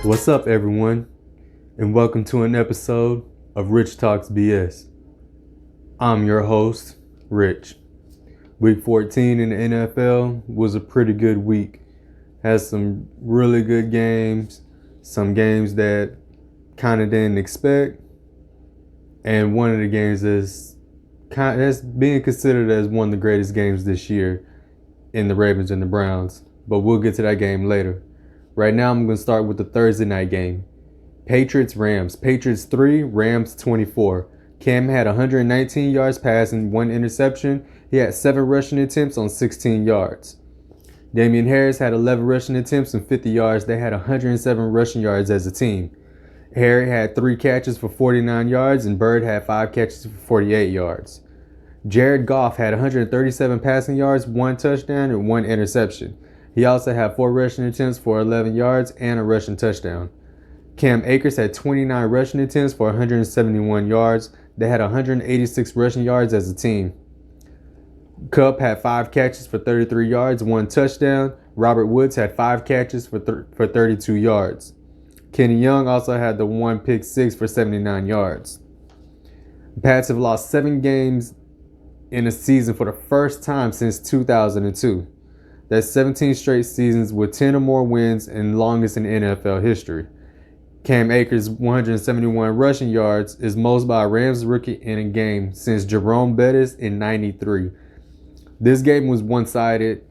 What's up, everyone, and welcome to an episode of Rich Talks BS. I'm your host, Rich. Week 14 in the NFL was a pretty good week. Had some really good games, some games that kind of didn't expect, and one of the games that's being considered as one of the greatest games this year in the Ravens and the Browns. But we'll get to that game later. Right now, I'm going to start with the Thursday night game. Patriots-Rams. Patriots 3, Rams 24. Cam had 119 yards passing, 1 interception. He had 7 rushing attempts on 16 yards. Damian Harris had 11 rushing attempts and 50 yards. They had 107 rushing yards as a team. Harry had 3 catches for 49 yards, and Bird had 5 catches for 48 yards. Jared Goff had 137 passing yards, 1 touchdown, and 1 interception. He also had 4 rushing attempts for 11 yards and a rushing touchdown. Cam Akers had 29 rushing attempts for 171 yards. They had 186 rushing yards as a team. Kupp had 5 catches for 33 yards, 1 touchdown. Robert Woods had 5 catches for 32 yards. Kenny Young also had the 1 pick 6 for 79 yards. The Pats have lost 7 games in a season for the first time since 2002. That's 17 straight seasons with 10 or more wins and longest in NFL history. Cam Akers' 171 rushing yards is most by a Rams rookie in a game since Jerome Bettis in '93. This game was one-sided.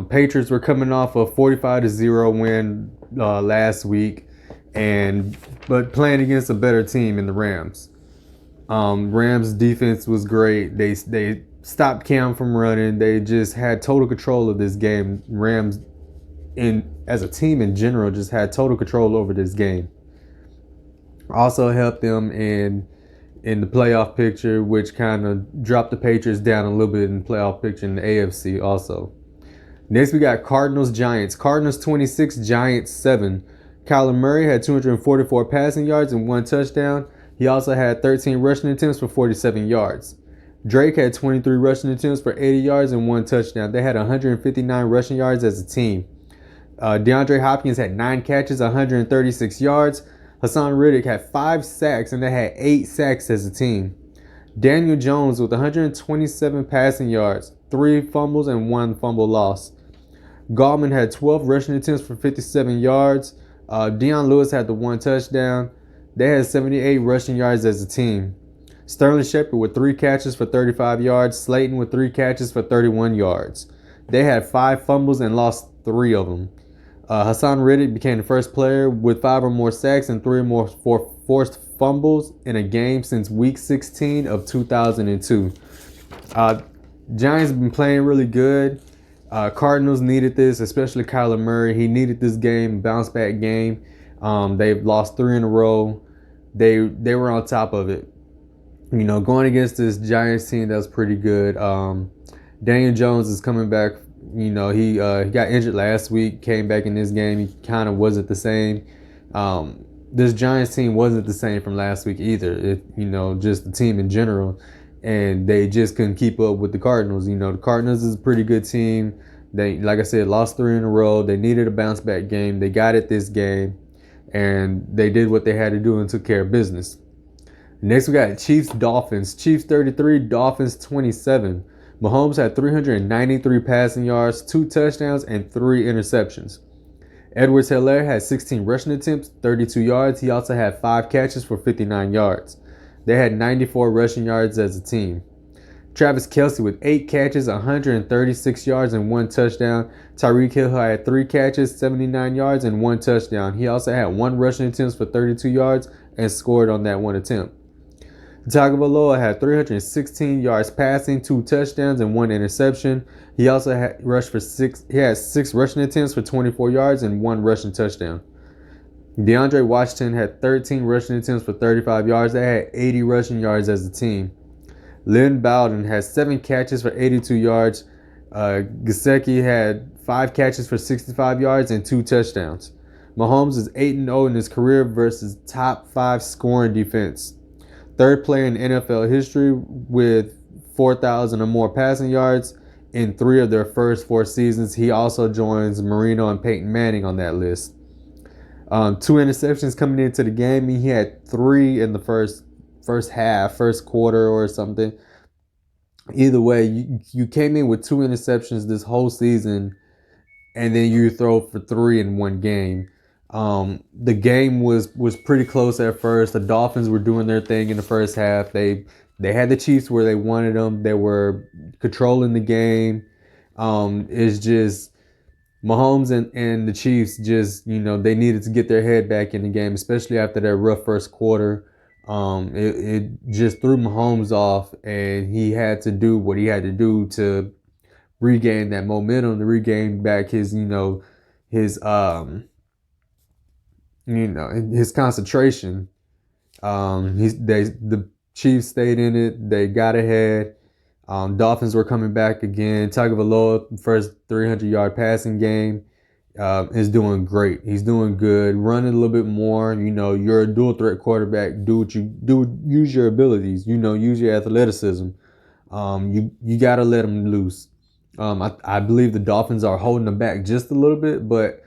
Patriots were coming off a 45-0 win last week, but playing against a better team in the Rams. Rams defense was great. They stopped Cam from running. They just had total control of this game. Rams, as a team in general, just had total control over this game. Also helped them in the playoff picture, which kind of dropped the Patriots down a little bit in the playoff picture in the AFC also. Next, we got Cardinals-Giants. Cardinals 26, Giants 7. Kyler Murray had 244 passing yards and 1 touchdown. He also had 13 rushing attempts for 47 yards. Drake had 23 rushing attempts for 80 yards and 1 touchdown. They had 159 rushing yards as a team. DeAndre Hopkins had 9 catches, 136 yards. Hassan Reddick had 5 sacks, and they had 8 sacks as a team. Daniel Jones with 127 passing yards, 3 fumbles, and 1 fumble loss. Gallman had 12 rushing attempts for 57 yards. Deion Lewis had the 1 touchdown. They had 78 rushing yards as a team. Sterling Shepard with 3 catches for 35 yards. Slayton with 3 catches for 31 yards. They had 5 fumbles and lost 3 of them. Hassan Reddick became the first player with 5 or more sacks and 3 or more forced fumbles in a game since Week 16 of 2002. Giants have been playing really good. Cardinals needed this, especially Kyler Murray. He needed this game, bounce back game. They've lost 3 in a row. They were on top of it. You know, going against this Giants team that was pretty good. Daniel Jones is coming back. You know, he got injured last week, came back in this game. He kind of wasn't the same. This Giants team wasn't the same from last week either. Just the team in general. And they just couldn't keep up with the Cardinals. You know, the Cardinals is a pretty good team. They, like I said, lost 3 in a row. They needed a bounce back game. They got it this game. And they did what they had to do and took care of business. Next, we got Chiefs-Dolphins. Chiefs 33, Dolphins 27. Mahomes had 393 passing yards, 2 touchdowns, and 3 interceptions. Edwards-Helaire had 16 rushing attempts, 32 yards. He also had 5 catches for 59 yards. They had 94 rushing yards as a team. Travis Kelce with 8 catches, 136 yards, and 1 touchdown. Tyreek Hill had 3 catches, 79 yards, and 1 touchdown. He also had 1 rushing attempt for 32 yards and scored on that 1 attempt. Tagovailoa had 316 yards passing, 2 touchdowns, and 1 interception. He also had had 6 rushing attempts for 24 yards and 1 rushing touchdown. DeAndre Washington had 13 rushing attempts for 35 yards. They had 80 rushing yards as a team. Lynn Bowden had 7 catches for 82 yards. Gesicki had 5 catches for 65 yards and 2 touchdowns. Mahomes is 8-0 in his career versus top 5 scoring defense. 3rd player in NFL history with 4,000 or more passing yards in 3 of their first 4 seasons. He also joins Marino and Peyton Manning on that list. Two interceptions coming into the game. He had three in the first half, first quarter or something. Either way, you came in with two interceptions this whole season, and then you throw for three in one game. The game was pretty close at first. The Dolphins were doing their thing in the first half. They had the Chiefs where they wanted them. They were controlling the game. It's just Mahomes and the Chiefs just, they needed to get their head back in the game, especially after that rough first quarter. It just threw Mahomes off, and he had to do what he had to do to regain that momentum, to regain back his his concentration. The Chiefs stayed in it. They got ahead. Dolphins were coming back again. Tagovailoa, first 300-yard passing game, is doing great. He's doing good, running a little bit more. You're a dual threat quarterback. Do what you do. Use your abilities. Use your athleticism. You got to let them loose. I believe the Dolphins are holding them back just a little bit, but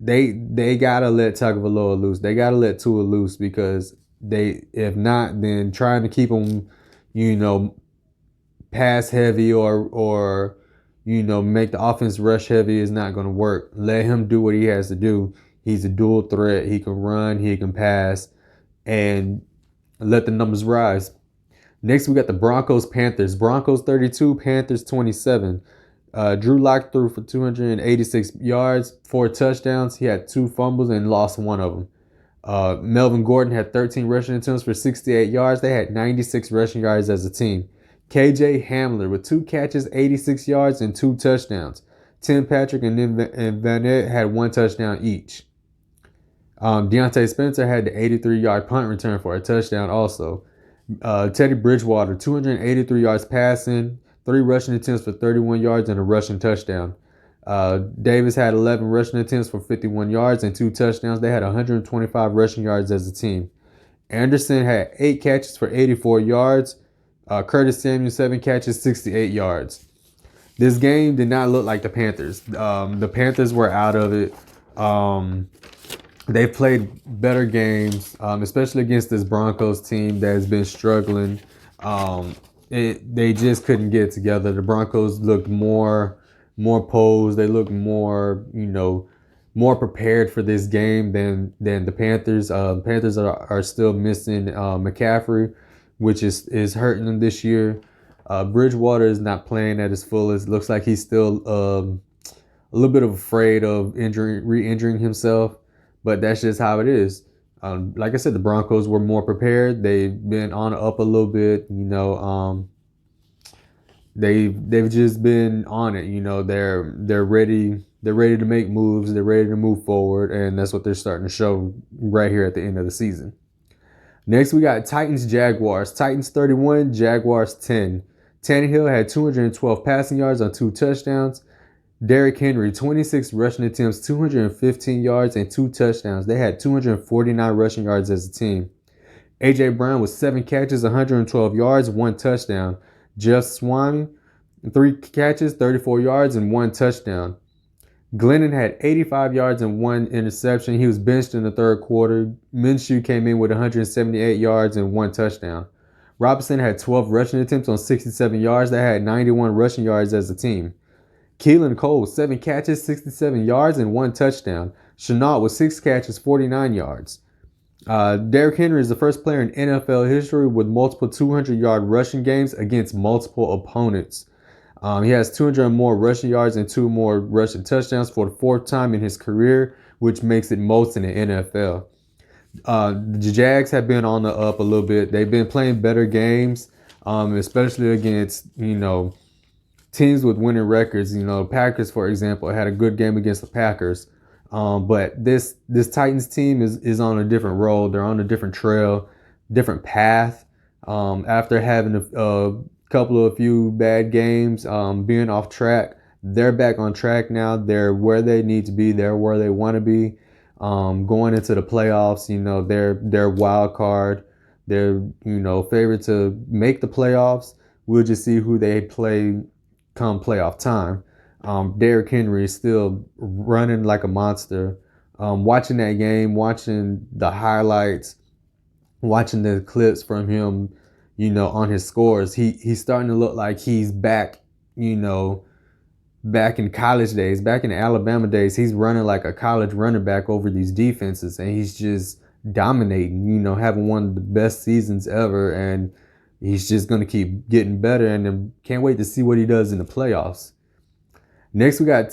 they gotta let Tagovailoa loose. They gotta let Tua loose, because if not, then trying to keep them, pass heavy or make the offense rush heavy is not going to work. Let him do what he has to do. He's a dual threat. He can run, he can pass, and let the numbers rise. Next, we got the Broncos-Panthers. Broncos 32, Panthers 27. Drew Lock threw for 286 yards, 4 touchdowns. He had 2 fumbles and lost one of them. Melvin Gordon had 13 rushing attempts for 68 yards. They had 96 rushing yards as a team. KJ Hamler with 2 catches, 86 yards, and 2 touchdowns. Tim Patrick and Vanette had 1 touchdown each. Deontay Spencer had the 83-yard punt return for a touchdown also. Teddy Bridgewater, 283 yards passing, 3 rushing attempts for 31 yards, and a rushing touchdown. Davis had 11 rushing attempts for 51 yards and 2 touchdowns. They had 125 rushing yards as a team. Anderson had 8 catches for 84 yards. Curtis Samuel, 7 catches, 68 yards. This game did not look like the Panthers. The Panthers were out of it. They've played better games, especially against this Broncos team that has been struggling. They just couldn't get together. The Broncos looked more posed. They looked more prepared for this game than the Panthers. Panthers are still missing McCaffrey, which is hurting them this year. Bridgewater is not playing at his fullest. Looks like he's still a little bit afraid of re-injuring himself, but that's just how it is. Like I said, the Broncos were more prepared. They've been on up a little bit. They've just been on it. They're ready. They're ready to make moves. They're ready to move forward, and that's what they're starting to show right here at the end of the season. Next, we got Titans-Jaguars. Titans 31, Jaguars 10. Tannehill had 212 passing yards on 2 touchdowns. Derrick Henry, 26 rushing attempts, 215 yards, and 2 touchdowns. They had 249 rushing yards as a team. A.J. Brown with 7 catches, 112 yards, 1 touchdown. Jeff Swanee, 3 catches, 34 yards, and 1 touchdown. Glennon had 85 yards and 1 interception. He was benched in the third quarter. Minshew came in with 178 yards and 1 touchdown. Robinson had 12 rushing attempts on 67 yards. They had 91 rushing yards as a team. Keelan Cole, 7 catches, 67 yards, and 1 touchdown. Shenault with 6 catches, 49 yards. Derrick Henry is the first player in NFL history with multiple 200-yard rushing games against multiple opponents. He has 200 more rushing yards and 2 more rushing touchdowns for the 4th time in his career, which makes it most in the NFL. The Jags have been on the up a little bit. They've been playing better games, especially against, teams with winning records. Packers, for example, had a good game against the Packers. But this Titans team is on a different road. They're on a different trail, different path. After having a few bad games, being off track, they're back on track now. They're where they need to be. They're where they want to be. Going into the playoffs, they're wild card. They're favored to make the playoffs. We'll just see who they play come playoff time. Derrick Henry is still running like a monster. Watching that game, watching the highlights, watching the clips from him, on his scores, he's starting to look like he's back, back in college days, back in Alabama days. He's running like a college running back over these defenses, and he's just dominating, having one of the best seasons ever, and he's just going to keep getting better, and then can't wait to see what he does in the playoffs. Next, we got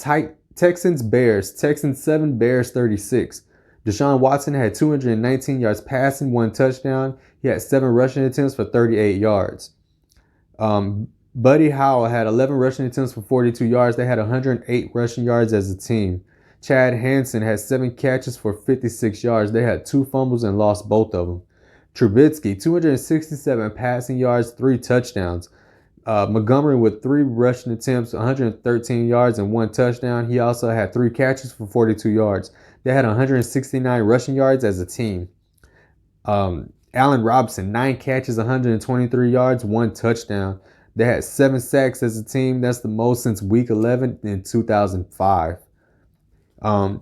Texans Bears. Texans 7, Bears 36. Deshaun Watson had 219 yards passing, 1 touchdown. He had 7 rushing attempts for 38 yards. Buddy Howell had 11 rushing attempts for 42 yards. They had 108 rushing yards as a team. Chad Hansen had 7 catches for 56 yards. They had 2 fumbles and lost both of them. Trubisky, 267 passing yards, 3 touchdowns. Montgomery with 3 rushing attempts, 113 yards and 1 touchdown. He also had 3 catches for 42 yards. They had 169 rushing yards as a team. Allen Robinson, 9 catches, 123 yards, 1 touchdown. They had 7 sacks as a team. That's the most since week 11 in 2005.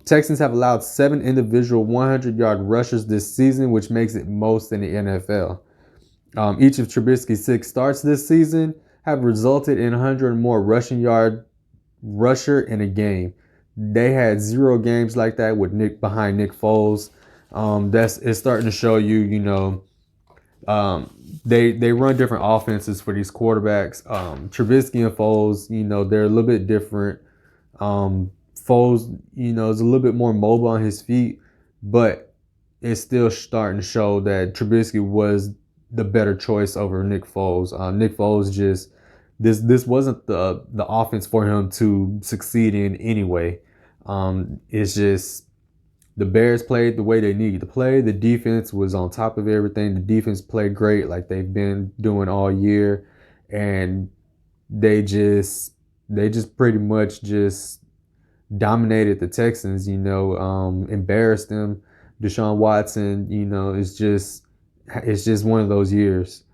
Texans have allowed 7 individual 100-yard rushers this season, which makes it most in the NFL. Each of Trubisky's 6 starts this season have resulted in 100 or more rushing yard rusher in a game. They had 0 games like that with behind Nick Foles. It's starting to show you, they run different offenses for these quarterbacks. Trubisky and Foles, they're a little bit different. Foles, is a little bit more mobile on his feet, but it's still starting to show that Trubisky was the better choice over Nick Foles. Nick Foles just this wasn't the offense for him to succeed in anyway. It's just the Bears played the way they needed to play. The defense was on top of everything. The defense played great like they've been doing all year, and they just pretty much just dominated the Texans. Embarrassed them. Deshaun Watson, it's just one of those years.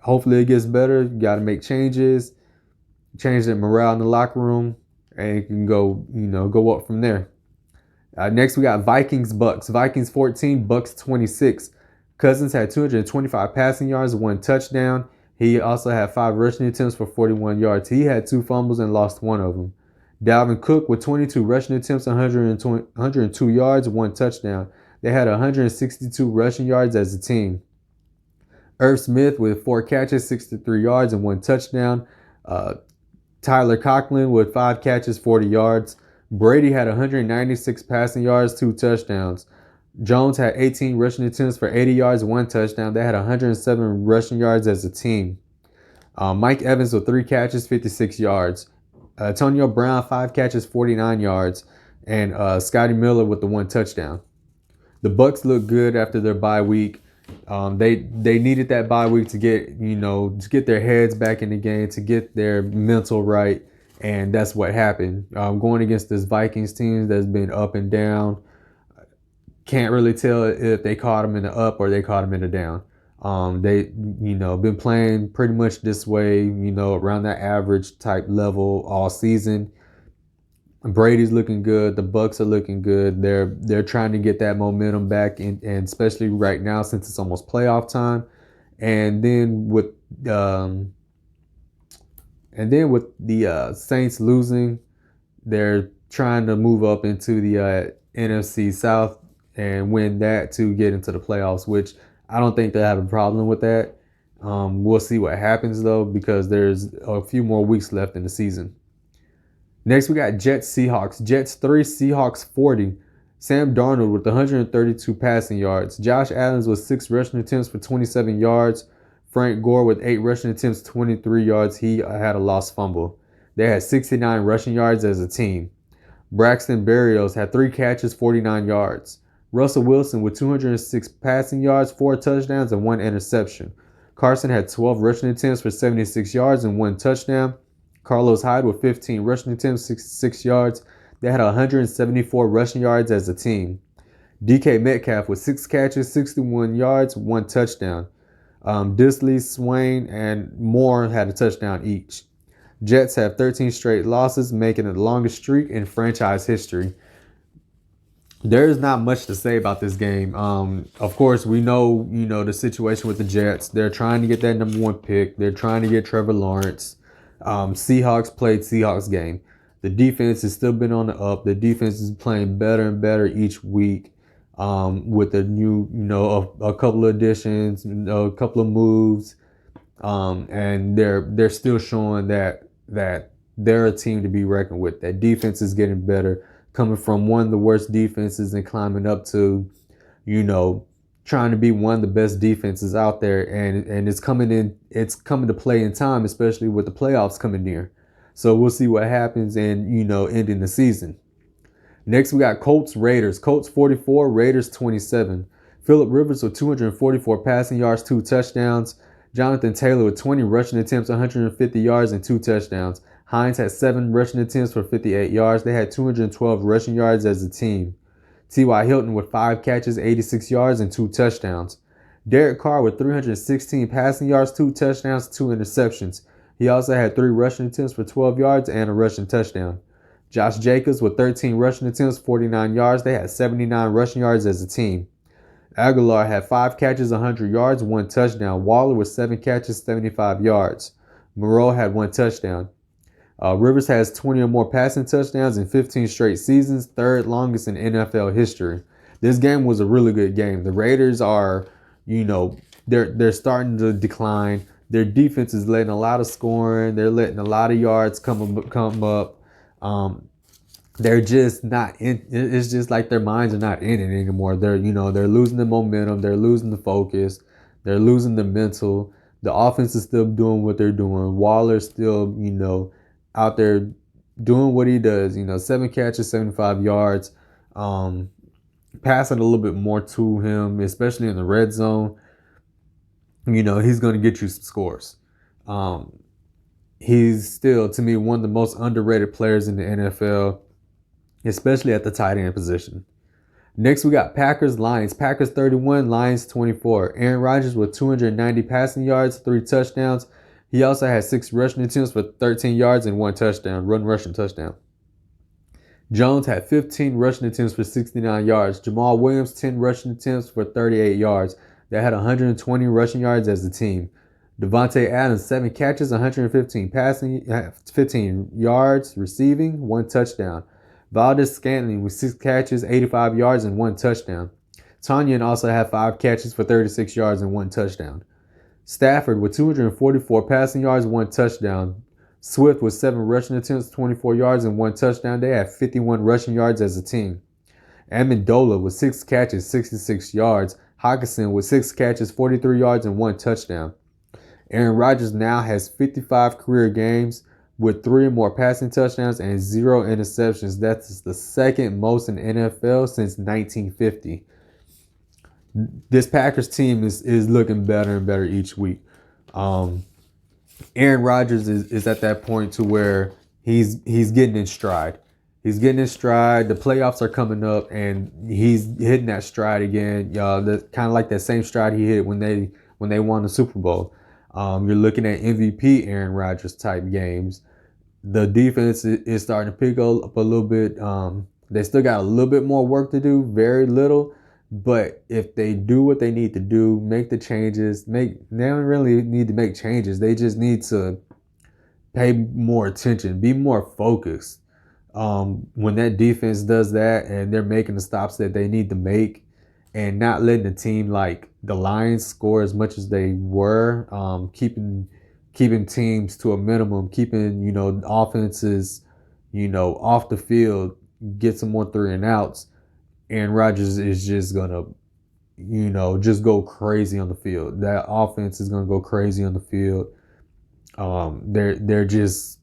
Hopefully it gets better. You got to make change that morale in the locker room, and you can go up from there. Next, we got Vikings Bucks. Vikings 14, Bucks 26. Cousins had 225 passing yards, 1 touchdown. He also had 5 rushing attempts for 41 yards. He had 2 fumbles and lost 1 of them. Dalvin Cook with 22 rushing attempts, 102 yards, 1 touchdown. They had 162 rushing yards as a team. Irv Smith with 4 catches, 63 yards, and 1 touchdown. Tyler Conklin with 5 catches, 40 yards. Brady had 196 passing yards, 2 touchdowns. Jones had 18 rushing attempts for 80 yards, 1 touchdown. They had 107 rushing yards as a team. Mike Evans with 3 catches, 56 yards. Antonio Brown, 5 catches, 49 yards. And Scotty Miller with the 1 touchdown. The Bucks look good after their bye week. They needed that bye week to get their heads back in the game, to get their mental right, and that's what happened. Going against this Vikings team that's been up and down, can't really tell if they caught them in the up or they caught them in the down. They been playing pretty much this way, around that average type level all season. Brady's looking good. The Bucks are looking good. They're trying to get that momentum back, and especially right now since it's almost playoff time. And then with the Saints losing, they're trying to move up into the NFC South and win that to get into the playoffs, which I don't think they have a problem with that. We'll see what happens though, because there's a few more weeks left in the season. Next, we got Jets Seahawks. Jets 3, Seahawks 40. Sam Darnold with 132 passing yards. Josh Allen with 6 rushing attempts for 27 yards. Frank Gore with 8 rushing attempts, 23 yards. He had a lost fumble. They had 69 rushing yards as a team. Braxton Berrios had 3 catches, 49 yards. Russell Wilson with 206 passing yards, 4 touchdowns, and 1 interception. Carson had 12 rushing attempts for 76 yards and 1 touchdown. Carlos Hyde with 15 rushing attempts, 66 yards. They had 174 rushing yards as a team. DK Metcalf with 6 catches, 61 yards, 1 touchdown. Disley, Swain, and Moore had a touchdown each. Jets have 13 straight losses, making it the longest streak in franchise history. There's not much to say about this game. Of course, we know, the situation with the Jets. They're trying to get that number one pick. They're trying to get Trevor Lawrence. Seahawks played Seahawks game. The defense has still been on the up. The defense is playing better and better each week. With a new, a couple of additions, a couple of moves, and they're still showing that they're a team to be reckoned with. That defense is getting better, coming from one of the worst defenses and climbing up to, trying to be one of the best defenses out there, and it's coming to play in time, especially with the playoffs coming near. So we'll see what happens and ending the season. Next we got Colts Raiders. Colts 44, Raiders 27. Phillip Rivers with 244 passing yards, 2 touchdowns. Jonathan Taylor with 20 rushing attempts, 150 yards, and 2 touchdowns. Hines had 7 rushing attempts for 58 yards. They had 212 rushing yards as a team. T.Y. Hilton with 5 catches, 86 yards, and 2 touchdowns. Derek Carr with 316 passing yards, 2 touchdowns, 2 interceptions. He also had 3 rushing attempts for 12 yards and a rushing touchdown. Josh Jacobs with 13 rushing attempts, 49 yards. They had 79 rushing yards as a team. Aguilar had 5 catches, 100 yards, 1 touchdown. Waller with 7 catches, 75 yards. Moreau had 1 touchdown. Rivers has 20 or more passing touchdowns in 15 straight seasons, 3rd longest in NFL history. This game was a really good game. The Raiders are, they're starting to decline. Their defense is letting a lot of scoring. They're letting a lot of yards come up. They're just not in. It's just like their minds are not in it anymore. They're losing the momentum. They're losing the focus. They're losing the mental. The offense is still doing what they're doing. Waller's still, out there doing what he does. 7 catches, 75 yards. Passing a little bit more to him, especially in the red zone. He's going to get you some scores. He's still, to me, one of the most underrated players in the NFL, especially at the tight end position. Next, we got Packers Lions. Packers 31, Lions 24. Aaron Rodgers with 290 passing yards, 3 touchdowns. He also had 6 rushing attempts for 13 yards and 1 touchdown, rushing touchdown. Jones had 15 rushing attempts for 69 yards. Jamal Williams, 10 rushing attempts for 38 yards. They had 120 rushing yards as a team. Devontae Adams, 7 catches, 115 passing, 15 yards receiving, 1 touchdown. Valdez Scantling with 6 catches, 85 yards, and 1 touchdown. Tonyan also had 5 catches for 36 yards and 1 touchdown. Stafford with 244 passing yards, 1 touchdown. Swift with 7 rushing attempts, 24 yards, and 1 touchdown. They had 51 rushing yards as a team. Amendola with 6 catches, 66 yards. Hockenson with 6 catches, 43 yards, and 1 touchdown. Aaron Rodgers now has 55 career games with 3 or more passing touchdowns and 0 interceptions. That's the second most in the NFL since 1950. This Packers team is looking better and better each week. Aaron Rodgers is at that point to where he's getting in stride. He's getting in stride. The playoffs are coming up, and he's hitting that stride again. Kind of like that same stride he hit when they won the Super Bowl. You're looking at MVP Aaron Rodgers type games. The defense is starting to pick up a little bit. They still got a little bit more work to do, very little. But if they do what they need to do, make the changes, they don't really need to make changes. They just need to pay more attention, be more focused. When that defense does that and they're making the stops that they need to make and not letting the team like the Lions score as much as they were, keeping teams to a minimum, keeping, offenses, off the field, get some more 3 and outs. Aaron Rodgers is just gonna, just go crazy on the field. That offense is gonna go crazy on the field. They're just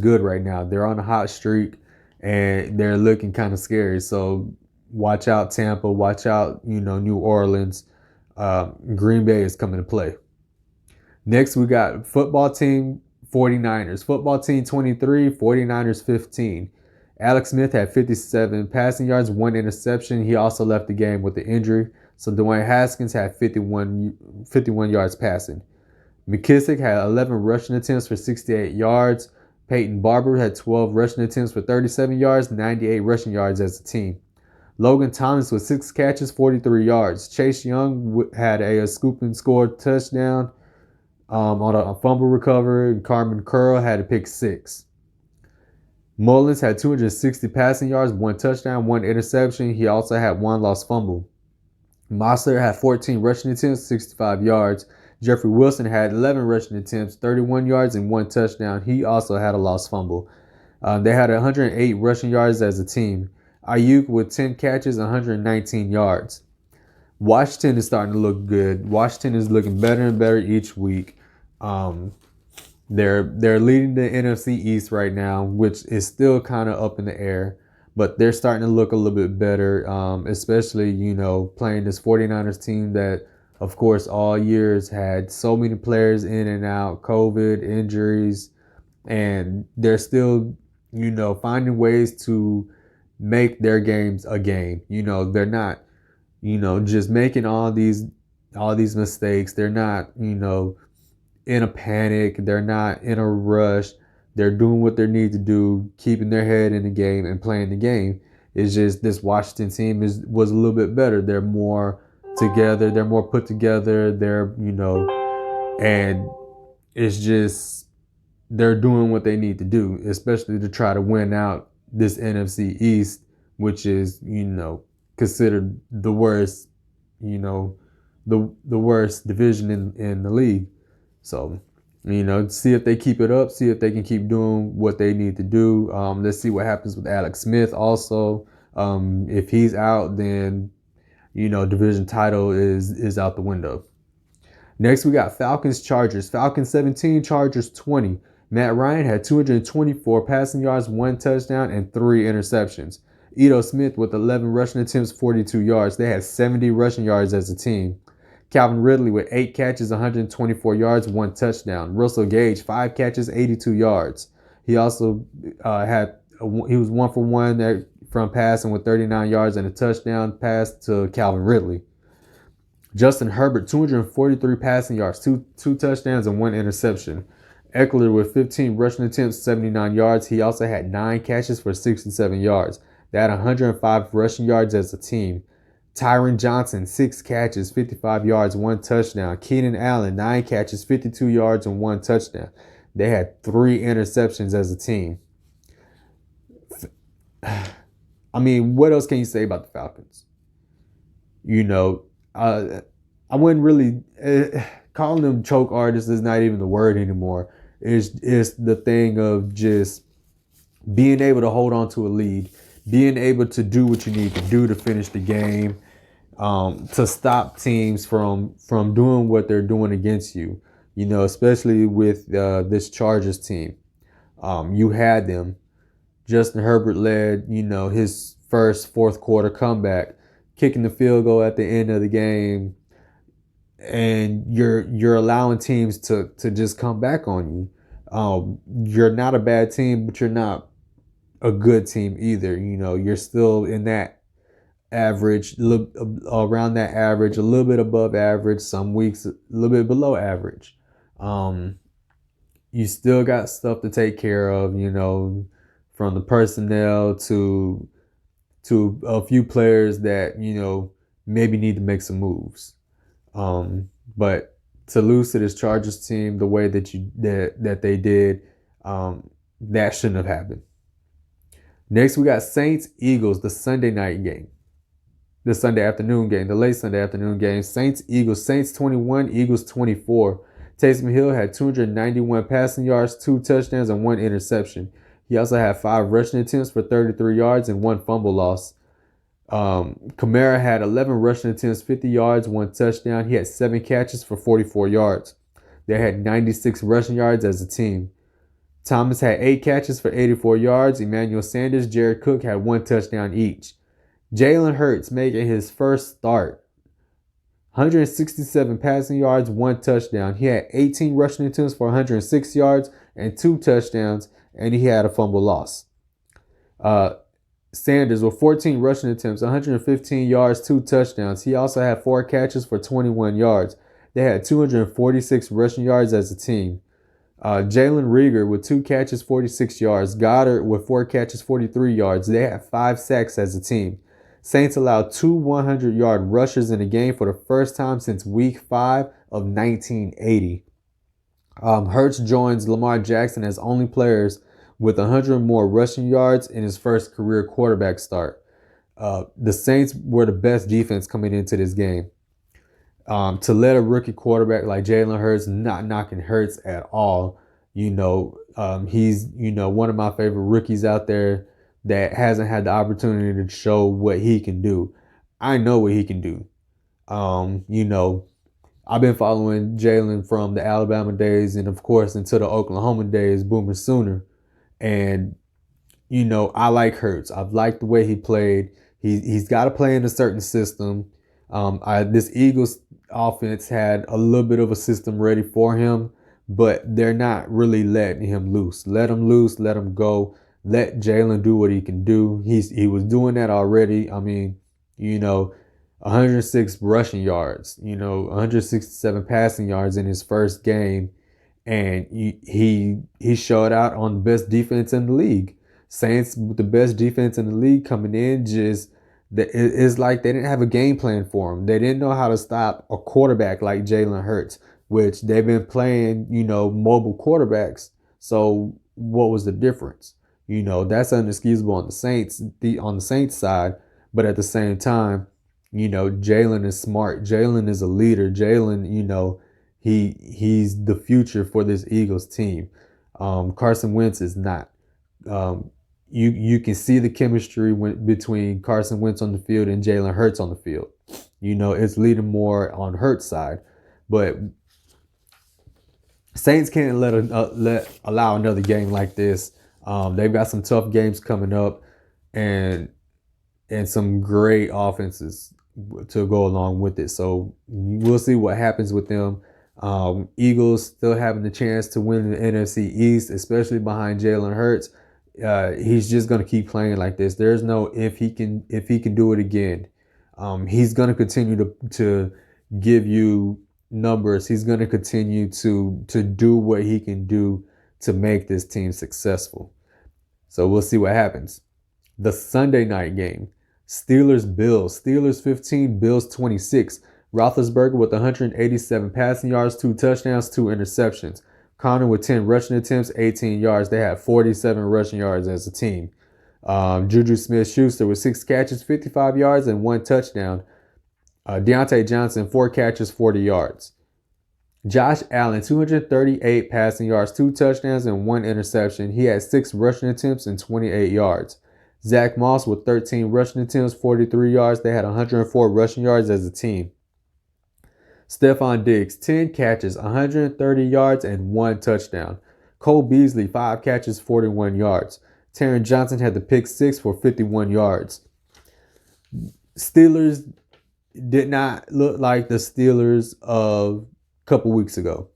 good right now. They're on a hot streak, and they're looking kind of scary. So watch out, Tampa. Watch out, New Orleans. Green Bay is coming to play. Next, we got football team 49ers. Football team 23, 49ers 15. Alex Smith had 57 passing yards, 1 interception. He also left the game with an injury. So Dwayne Haskins had 51 yards passing. McKissick had 11 rushing attempts for 68 yards. Peyton Barber had 12 rushing attempts for 37 yards, 98 rushing yards as a team. Logan Thomas with 6 catches, 43 yards. Chase Young had a scoop and score touchdown on a fumble recovery, and Carmen Curl had a pick 6. Mullins had 260 passing yards, 1 touchdown, 1 interception. He also had 1 lost fumble. Mostert had 14 rushing attempts, 65 yards. Jeffrey Wilson had 11 rushing attempts, 31 yards, and 1 touchdown. He also had a lost fumble. They had 108 rushing yards as a team. Ayuk with 10 catches, 119 yards. Washington is starting to look good. Washington is looking better and better each week. They're leading the NFC East right now, which is still kind of up in the air, but they're starting to look a little bit better, especially, playing this 49ers team that, of course, all years had so many players in and out, COVID, injuries, and they're still, finding ways to make their games a game. They're not, just making all these mistakes. They're not, in a panic. They're not in a rush. They're doing what they need to do, keeping their head in the game and playing the game. It's just this Washington team was a little bit better. They're more together. They're more put together. And it's just they're doing what they need to do, especially to try to win out this NFC East, which is, considered the worst, the worst division in the league. So, see if they keep it up, see if they can keep doing what they need to do. Let's see what happens with Alex Smith also. If he's out, then, division title is out the window. Next, we got Falcons-Chargers. Falcons 17, Chargers 20. Matt Ryan had 224 passing yards, 1 touchdown, and 3 interceptions. Ito Smith with 11 rushing attempts, 42 yards. They had 70 rushing yards as a team. Calvin Ridley with 8 catches, 124 yards, 1 touchdown. Russell Gage, 5 catches, 82 yards. He also he was 1 for 1 from passing with 39 yards and a touchdown pass to Calvin Ridley. Justin Herbert, 243 passing yards, 2 touchdowns, and 1 interception. Eckler with 15 rushing attempts, 79 yards. He also had 9 catches for 67 yards. They had 105 rushing yards as a team. Tyron Johnson, 6 catches, 55 yards, 1 touchdown. Keenan Allen, 9 catches, 52 yards, and 1 touchdown. They had 3 interceptions as a team. I mean, what else can you say about the Falcons? I wouldn't really calling them choke artists is not even the word anymore. It's the thing of just being able to hold on to a lead, being able to do what you need to do to finish the game, to stop teams from doing what they're doing against you. Especially with this Chargers team. You had them. Justin Herbert led, his first fourth quarter comeback, kicking the field goal at the end of the game, and you're allowing teams to just come back on you. You're not a bad team, but you're not a good team either. You're still in that average, around that average, a little bit above average, some weeks a little bit below average. You still got stuff to take care of, from the personnel to a few players that, maybe need to make some moves. But to lose to this Chargers team the way that they did, that shouldn't have happened. Next, we got Saints-Eagles, the Sunday night game. The Sunday afternoon game, the late Sunday afternoon game. Saints-Eagles, Saints 21, Eagles 24. Taysom Hill had 291 passing yards, 2 touchdowns, and 1 interception. He also had 5 rushing attempts for 33 yards and 1 fumble loss. Kamara had 11 rushing attempts, 50 yards, 1 touchdown. He had 7 catches for 44 yards. They had 96 rushing yards as a team. Thomas had 8 catches for 84 yards. Emmanuel Sanders, Jared Cook had 1 touchdown each. Jalen Hurts making his first start. 167 passing yards, 1 touchdown. He had 18 rushing attempts for 106 yards and 2 touchdowns, and he had a fumble loss. Sanders with 14 rushing attempts, 115 yards, 2 touchdowns. He also had 4 catches for 21 yards. They had 246 rushing yards as a team. Jalen Reagor with 2 catches, 46 yards. Goddard with 4 catches, 43 yards. They had 5 sacks as a team. Saints allowed two 100-yard rushes in a game for the first time since Week 5 of 1980. Hurts joins Lamar Jackson as only players with 100 more rushing yards in his first career quarterback start. The Saints were the best defense coming into this game. To let a rookie quarterback like Jalen Hurts, not knocking Hurts at all, he's one of my favorite rookies out there that hasn't had the opportunity to show what he can do. I know what he can do. I've been following Jalen from the Alabama days and, of course, into the Oklahoma days, Boomer Sooner. And, I like Hurts. I've liked the way he played. He's got to play in a certain system. This Eagles offense had a little bit of a system ready for him, but they're not really letting him loose. Let him loose. Let him go. Let Jalen do what he can do. He was doing that already. 106 rushing yards, 167 passing yards in his first game. And he showed out on the best defense in the league. Saints with the best defense in the league coming in, it's like they didn't have a game plan for him. They didn't know how to stop a quarterback like Jalen Hurts, which they've been playing, mobile quarterbacks. So what was the difference? That's inexcusable on the Saints side. But at the same time, Jalen is smart. Jalen is a leader. Jalen, he's the future for this Eagles team. Carson Wentz is not. You can see the chemistry between Carson Wentz on the field and Jalen Hurts on the field. It's leading more on Hurts' side, but Saints can't allow another game like this. They've got some tough games coming up, and some great offenses to go along with it. So we'll see what happens with them. Eagles still having the chance to win the NFC East, especially behind Jalen Hurts. He's just going to keep playing like this. There's no if he can do it again. He's going to continue to give you numbers. He's going to continue to do what he can do to make this team successful. So we'll see what happens. The Sunday night game, Steelers-Bills. Steelers 15, Bills 26. Roethlisberger with 187 passing yards, 2 touchdowns, 2 interceptions. Connor with 10 rushing attempts, 18 yards. They had 47 rushing yards as a team. Juju Smith-Schuster with 6 catches, 55 yards, and 1 touchdown. Deontay Johnson, 4 catches, 40 yards. Josh Allen, 238 passing yards, 2 touchdowns, and 1 interception. He had 6 rushing attempts and 28 yards. Zach Moss with 13 rushing attempts, 43 yards. They had 104 rushing yards as a team. Stephon Diggs, 10 catches, 130 yards, and 1 touchdown. Cole Beasley, 5 catches, 41 yards. Taron Johnson had the pick 6 for 51 yards. Steelers did not look like the Steelers of a couple weeks ago.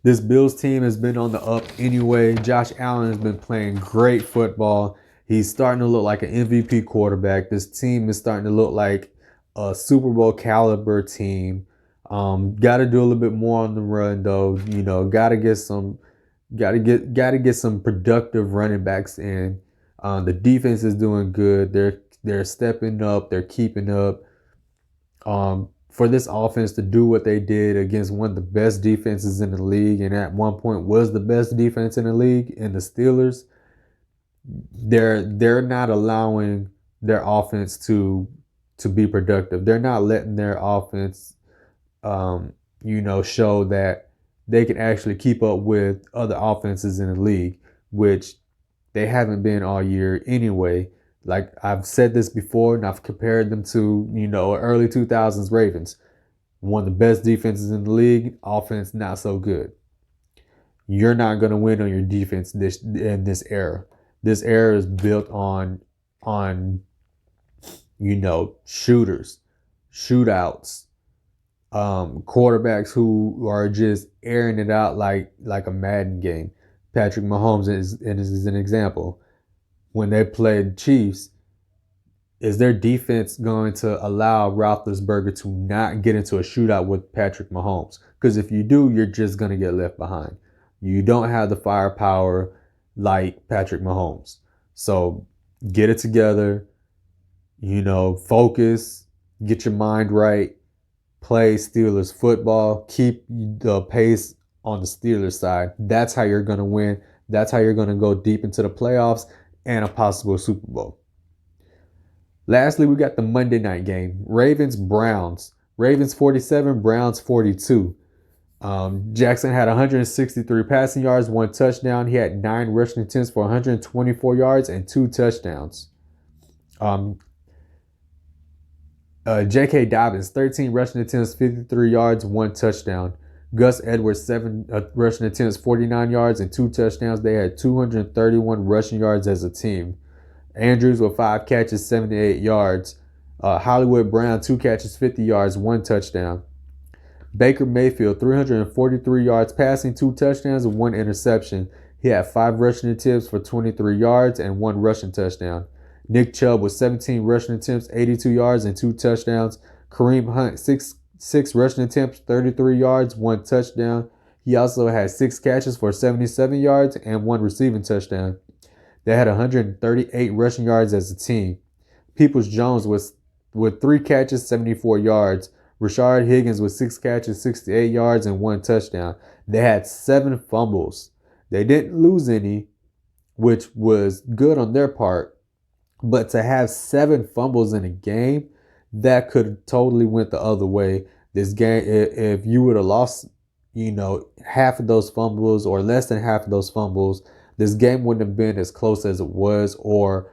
This Bills team has been on the up anyway. Josh Allen has been playing great football. He's starting to look like an MVP quarterback. This team is starting to look like a Super Bowl caliber team. Got to do a little bit more on the run though. Got to get some productive running backs in. The defense is doing good. They're stepping up. They're keeping up. For this offense to do what they did against one of the best defenses in the league, and at one point was the best defense in the league, in the Steelers, they're not allowing their offense to be productive. They're not letting their offense show that they can actually keep up with other offenses in the league, which they haven't been all year anyway. Like I've said this before, and I've compared them to, early 2000s Ravens. One of the best defenses in the league, offense not so good. You're not going to win on your defense in this era. This era is built on shooters, shootouts, quarterbacks who are just airing it out like a Madden game. Patrick Mahomes is an example. When they played Chiefs, is their defense going to allow Roethlisberger to not get into a shootout with Patrick Mahomes? Because if you do, you're just going to get left behind. You don't have the firepower like Patrick Mahomes. So get it together. Focus, get your mind right, play Steelers football, keep the pace on the Steelers side. That's how you're going to win. That's how you're going to go deep into the playoffs and a possible Super Bowl. Lastly, we got the Monday night game. Ravens-Browns. Ravens 47, Browns 42. Jackson had 163 passing yards, 1 touchdown. He had 9 rushing attempts for 124 yards and 2 touchdowns. J.K. Dobbins, 13 rushing attempts, 53 yards, 1 touchdown. Gus Edwards, 7 rushing attempts, 49 yards, and 2 touchdowns. They had 231 rushing yards as a team. Andrews with 5 catches, 78 yards. Hollywood Brown, 2 catches, 50 yards, 1 touchdown. Baker Mayfield, 343 yards passing, 2 touchdowns, and 1 interception. He had 5 rushing attempts for 23 yards and 1 rushing touchdown. Nick Chubb with 17 rushing attempts, 82 yards, and 2 touchdowns. Kareem Hunt, 6 rushing attempts, 33 yards, 1 touchdown. He also had 6 catches for 77 yards and 1 receiving touchdown. They had 138 rushing yards as a team. Peoples-Jones with 3 catches, 74 yards. Rashard Higgins with 6 catches, 68 yards, and 1 touchdown. They had 7 fumbles. They didn't lose any, which was good on their part. But to have 7 fumbles in a game, that could have totally went the other way. This game, if you would have lost, half of those fumbles or less than half of those fumbles, this game wouldn't have been as close as it was, or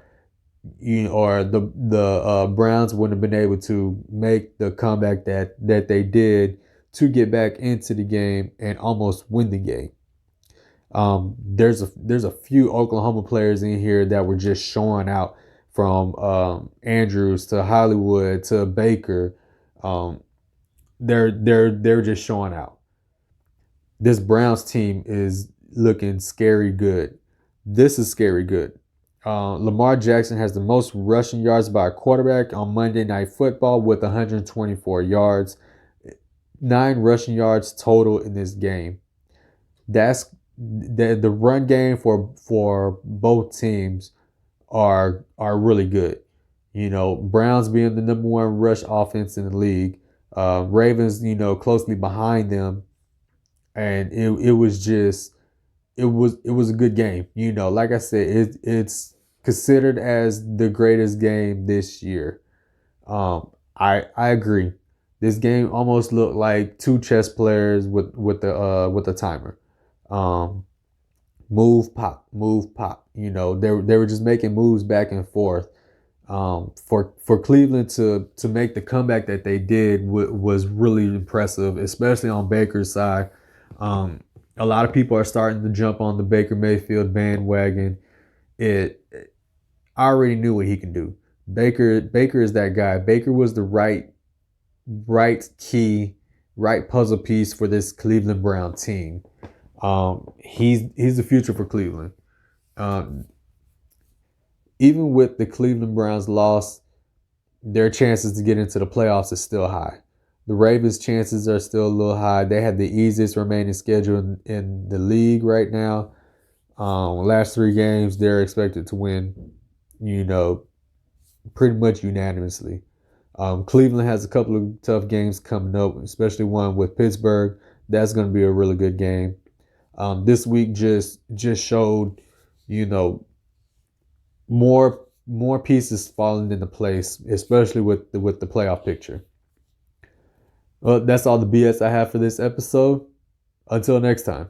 the Browns wouldn't have been able to make the comeback that they did to get back into the game and almost win the game. There's a few Oklahoma players in here that were just showing out, from Andrews to Hollywood to Baker. They're just showing out. This Browns team is looking scary good. This is scary good. Lamar Jackson has the most rushing yards by a quarterback on Monday Night Football with 124 yards. 9 rushing yards total in this game. That's the run game for both teams are really good. Browns being the number 1 rush offense in the league. Ravens, closely behind them. And it was a good game. Like I said, it's considered as the greatest game this year. I agree. This game almost looked like 2 chess players with the timer. Move, pop, move, pop. They were just making moves back and forth. For Cleveland to make the comeback that they did was really impressive, especially on Baker's side. A lot of people are starting to jump on the Baker Mayfield bandwagon. I already knew what he can do. Baker is that guy. Baker was the right key, right puzzle piece for this Cleveland Brown team. He's the future for Cleveland. Even with the Cleveland Browns loss, their chances to get into the playoffs is still high. The Ravens' chances are still a little high. They have the easiest remaining schedule in the league right now. Last 3 games, they're expected to win, pretty much unanimously. Cleveland has a couple of tough games coming up, especially one with Pittsburgh. That's going to be a really good game. This week just showed, more pieces falling into place, especially with the playoff picture. Well, that's all the BS I have for this episode. Until next time.